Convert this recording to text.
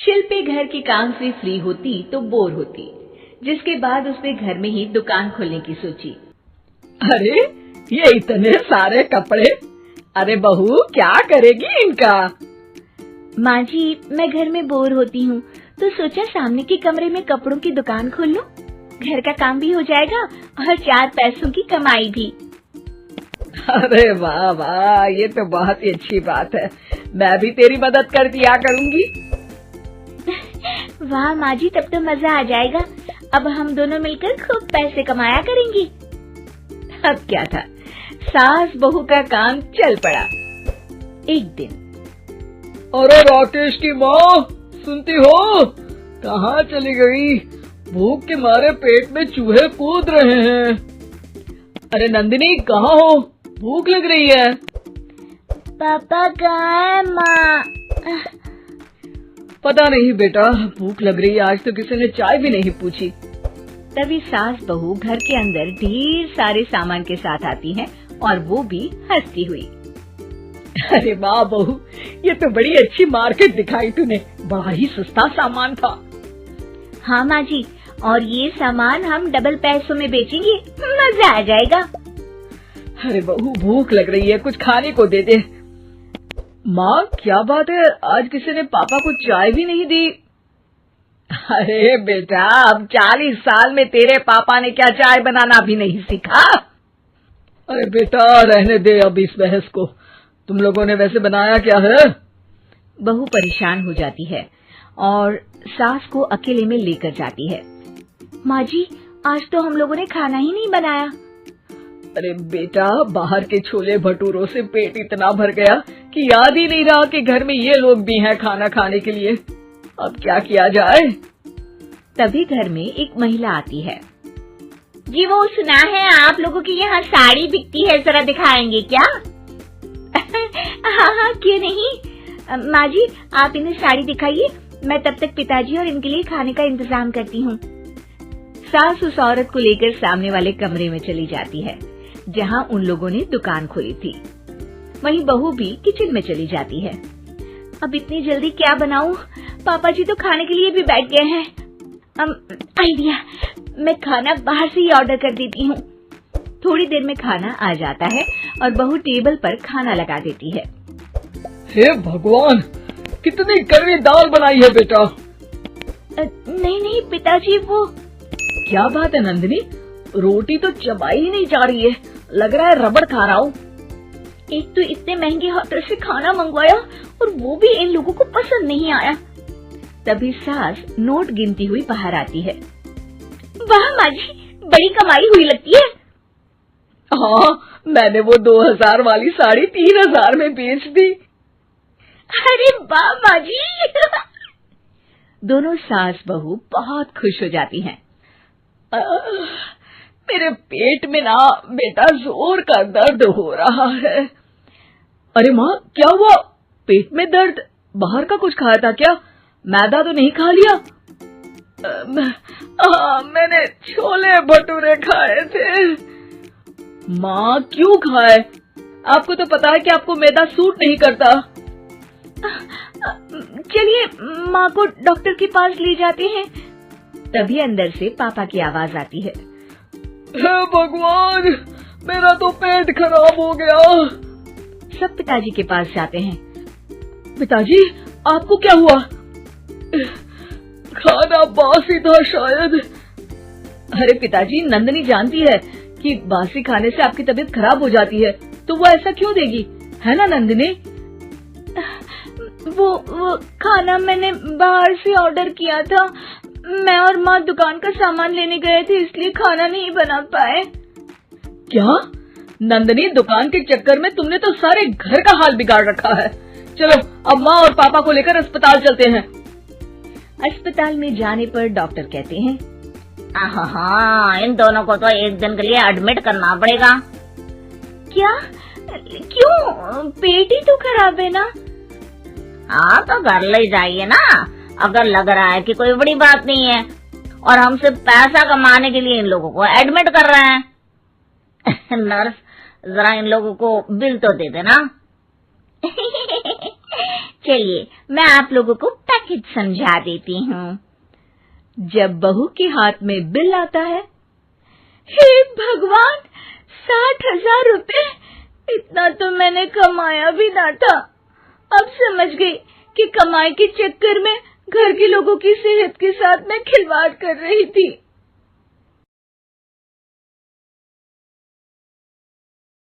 शिल्पी घर के काम से फ्री होती तो बोर होती, जिसके बाद उसने घर में ही दुकान खोलने की सोची। अरे ये इतने सारे कपड़े, अरे बहू क्या करेगी इनका? माँ जी, मैं घर में बोर होती हूँ तो सोचा सामने के कमरे में कपड़ों की दुकान खोल लूं। घर का काम भी हो जाएगा और 4 पैसों की कमाई भी। अरे वाह वाह, ये तो बहुत ही अच्छी बात है। मैं भी तेरी मदद कर दिया करूंगी। वाह माँ जी, तब तो मजा आ जाएगा। अब हम दोनों मिलकर खूब पैसे कमाया करेंगी। अब क्या था, सास बहू का काम चल पड़ा। एक दिन, अरे राकेश की माँ, सुनती हो? कहाँ चली गई? भूख के मारे पेट में चूहे कूद रहे हैं। अरे नंदिनी, कहाँ हो? भूख लग रही है। पापा कहाँ है माँ? पता नहीं बेटा, भूख लग रही है। आज तो किसी ने चाय भी नहीं पूछी। तभी सास बहू घर के अंदर ढेर सारे सामान के साथ आती हैं और वो भी हंसती हुई। अरे वाह बहू, ये तो बड़ी अच्छी मार्केट दिखाई तूने। बड़ा ही सस्ता सामान था। हाँ माँ जी, और ये सामान हम डबल पैसों में बेचेंगे, मजा आ जाएगा। अरे बहू, भूख लग रही है, कुछ खाने को दे दे। माँ क्या बात है, आज किसी ने पापा को चाय भी नहीं दी? अरे बेटा, अब 40 साल में तेरे पापा ने क्या चाय बनाना भी नहीं सीखा? अरे बेटा रहने दे अब इस बहस को। तुम लोगों ने वैसे बनाया क्या है? बहू परेशान हो जाती है और सास को अकेले में लेकर जाती है। माँ जी, आज तो हम लोगों ने खाना ही नहीं बनाया। अरे बेटा, बाहर के छोले भटूरों से पेट इतना भर गया कि याद ही नहीं रहा कि घर में ये लोग भी हैं खाना खाने के लिए। अब क्या किया जाए? तभी घर में एक महिला आती है। जी, वो सुना है आप लोगों की यहाँ साड़ी बिकती है, जरा दिखाएंगे क्या? हाँ हाँ, क्यों नहीं। माँ जी, आप इन्हें साड़ी दिखाइए, मैं तब तक पिताजी और इनके लिए खाने का इंतजाम करती हूँ। सास उस औरत को लेकर सामने वाले कमरे में चली जाती है जहाँ उन लोगों ने दुकान खोली थी। वहीं बहू भी किचन में चली जाती है। अब इतनी जल्दी क्या बनाऊं? पापा जी तो खाने के लिए भी बैठ गए हैं। आइडिया, मैं खाना बाहर से ही ऑर्डर कर देती हूँ। थोड़ी देर में खाना आ जाता है और बहू टेबल पर खाना लगा देती है। हे भगवान, कितनी कड़वी दाल बनाई है बेटा। नहीं नहीं पिताजी, वो क्या बात है नंदिनी, रोटी तो चबाई ही नहीं जा रही है, लग रहा है रबड़ खा रहा हूँ। एक तो इतने महंगे होटल से खाना मंगवाया और वो भी इन लोगों को पसंद नहीं आया। तभी सास नोट गिनती हुई बाहर आती है। वाह माँ जी, बड़ी कमाई हुई लगती है। हाँ, मैंने वो 2000 वाली साड़ी 3000 में बेच दी। अरे वाह माँ जी। दोनों सास बहू बहुत खुश हो जाती हैं। मेरे पेट में ना बेटा जोर का दर्द हो रहा है। अरे माँ, क्या हुआ? पेट में दर्द? बाहर का कुछ खाया था क्या? मैदा तो नहीं खा लिया? मैंने छोले भटूरे खाए थे। माँ क्यों खाए? आपको तो पता है कि आपको मैदा सूट नहीं करता। चलिए माँ को डॉक्टर के पास ले जाते हैं। तभी अंदर से पापा की आवाज आती है। हे भगवान, मेरा तो पेट खराब हो गया। सब पिताजी के पास जाते हैं। पिताजी, आपको क्या हुआ? खाना बासी था शायद। अरे पिताजी, नंदिनी जानती है कि बासी खाने से आपकी तबीयत खराब हो जाती है, तो वो ऐसा क्यों देगी, है ना नंदिनी? वो खाना मैंने बाहर से ऑर्डर किया था। मैं और माँ दुकान का सामान लेने गए थे, इसलिए खाना नहीं बना पाए। क्या नंदिनी, दुकान के चक्कर में तुमने तो सारे घर का हाल बिगाड़ रखा है। चलो अब माँ और पापा को लेकर अस्पताल चलते हैं। अस्पताल में जाने पर डॉक्टर कहते हैं, हाँ, इन दोनों को तो एक दिन के लिए एडमिट करना पड़ेगा। क्या? क्यों? पेट ही तो खराब है ना। हाँ, तो घर ले जाइए ना, अगर लग रहा है कि कोई बड़ी बात नहीं है और हम सिर्फ पैसा कमाने के लिए इन लोगों को एडमिट कर रहे हैं। नर्स, जरा इन लोगों को बिल तो दे देना। चलिए, मैं आप लोगों को पैकेज समझा देती हूँ। जब बहू के हाथ में बिल आता है, हे भगवान, 60,000 रुपए! इतना तो मैंने कमाया भी ना था। अब समझ गई कि कमाई के चक्कर में घर के लोगों की सेहत के साथ मैं खिलवाड़ कर रही थी।